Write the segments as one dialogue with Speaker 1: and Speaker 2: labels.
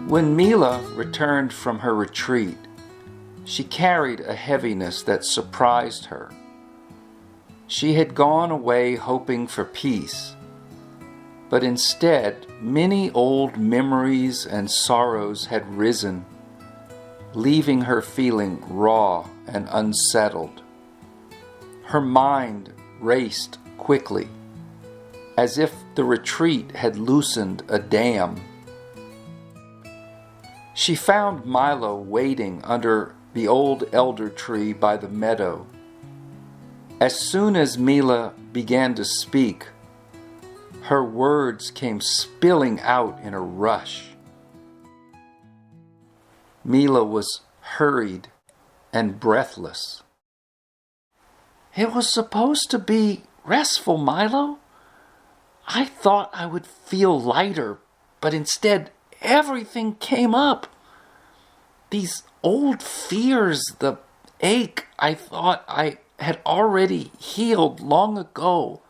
Speaker 1: When Mila returned from her retreat, she carried a heaviness that surprised her. She had gone away hoping for peace, but instead many old memories and sorrows had risen, leaving her feeling raw and unsettled. Her mind raced quickly, as if the retreat had loosened a dam. She found Milo waiting under the old elder tree by the meadow. As soon as Mila began to speak, her words came spilling out in a rush. Mila was hurried and breathless. "It was supposed to be restful, Milo. I thought I would feel lighter, but instead everything came up. These old fears, the ache I thought I had already healed long ago.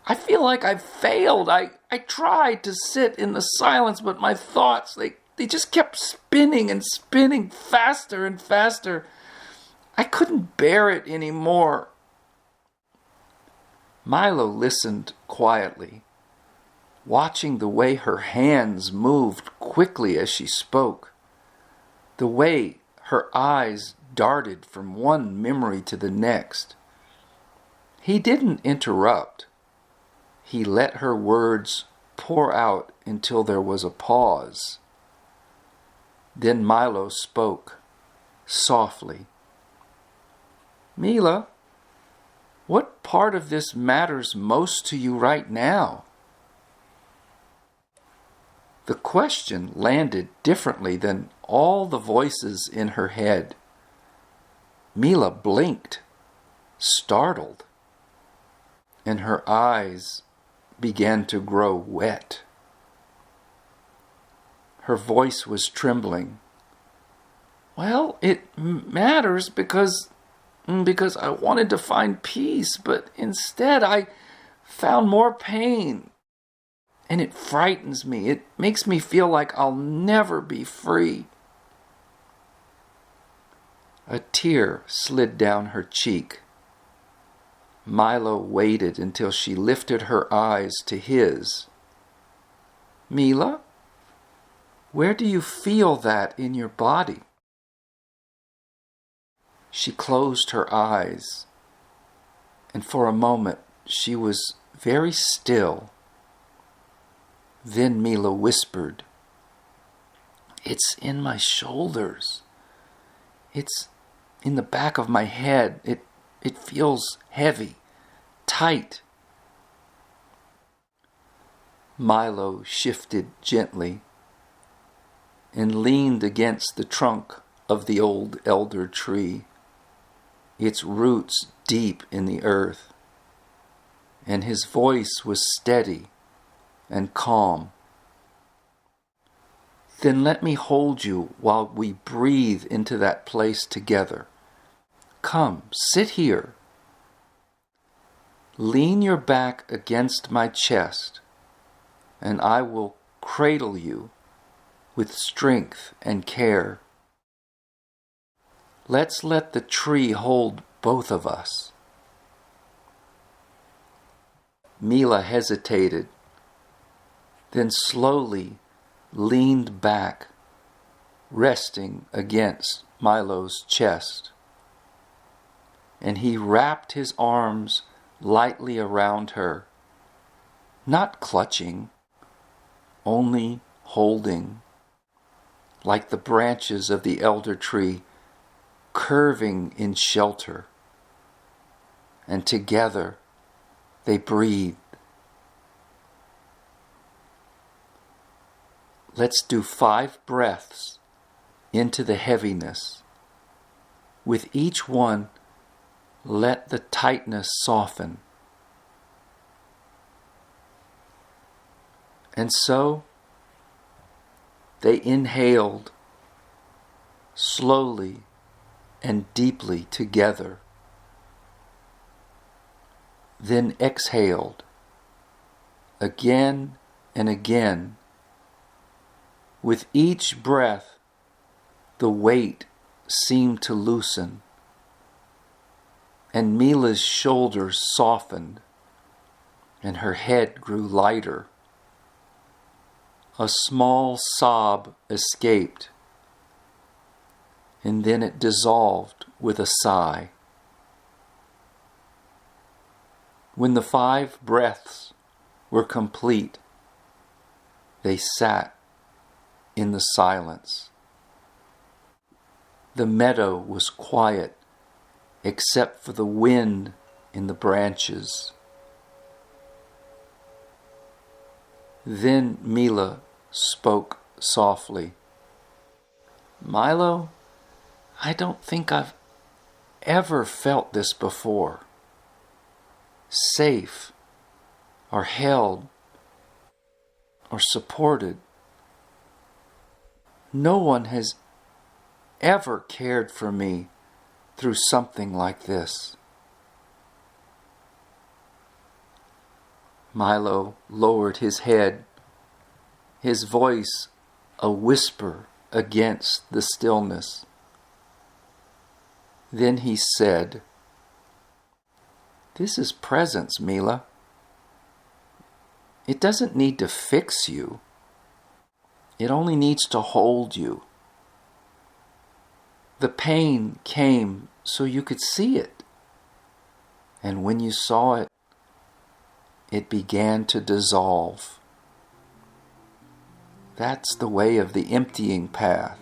Speaker 1: I feel like I've failed. I tried to sit in the silence, but my thoughts, they just kept spinning and spinning faster and faster. I couldn't bear it anymore." Milo listened quietly, watching the way her hands moved quickly as she spoke, the way her eyes darted from one memory to the next. He didn't interrupt. He let her words pour out until there was a pause. Then Milo spoke, softly. "Mila, what part of this matters most to you right now?" The question landed differently than all the voices in her head. Mila blinked, startled, and her eyes began to grow wet. Her voice was trembling. "Well, it matters because I wanted to find peace, but instead I found more pain. And it frightens me. It makes me feel like I'll never be free." A tear slid down her cheek. Milo waited until she lifted her eyes to his. "Mila, where do you feel that in your body?" She closed her eyes, and for a moment she was very still. Then Mila whispered, "It's in my shoulders. It's in the back of my head. It feels heavy, tight." Milo shifted gently and leaned against the trunk of the old elder tree, its roots deep in the earth, and his voice was steady and calm. "Then let me hold you while we breathe into that place together. Come, sit here. Lean your back against my chest, and I will cradle you with strength and care. Let's let the tree hold both of us." Mila hesitated, then slowly leaned back, resting against Milo's chest. And he wrapped his arms lightly around her, not clutching, only holding, like the branches of the elder tree curving in shelter. And together they breathed. Let's do 5 breaths into the heaviness. With each one, let the tightness soften. And so, they inhaled slowly and deeply together, then exhaled again and again With each breath, the weight seemed to loosen, and Mila's shoulders softened, and her head grew lighter. A small sob escaped, and then it dissolved with a sigh. When the 5 breaths were complete, they sat in the silence. The meadow was quiet except for the wind in the branches. Then Mila spoke softly. "Milo, I don't think I've ever felt this before. Safe, or held, or supported. No one has ever cared for me through something like this." Milo lowered his head, his voice a whisper against the stillness. Then he said, "This is presence, Mila. It doesn't need to fix you. It only needs to hold you. The pain came so you could see it. And when you saw it, it began to dissolve. That's the way of the emptying path."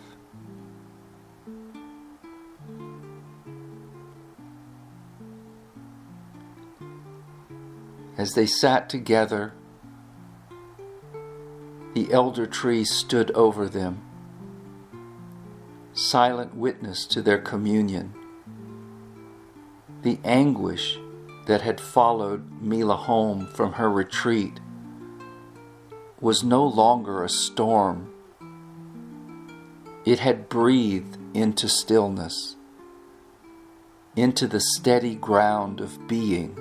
Speaker 1: As they sat together, the elder tree stood over them, silent witness to their communion. The anguish that had followed Mila home from her retreat was no longer a storm. It had breathed into stillness, into the steady ground of being.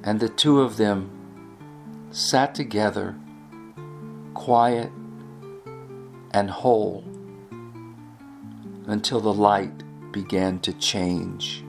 Speaker 1: And the two of them sat together, quiet and whole, until the light began to change.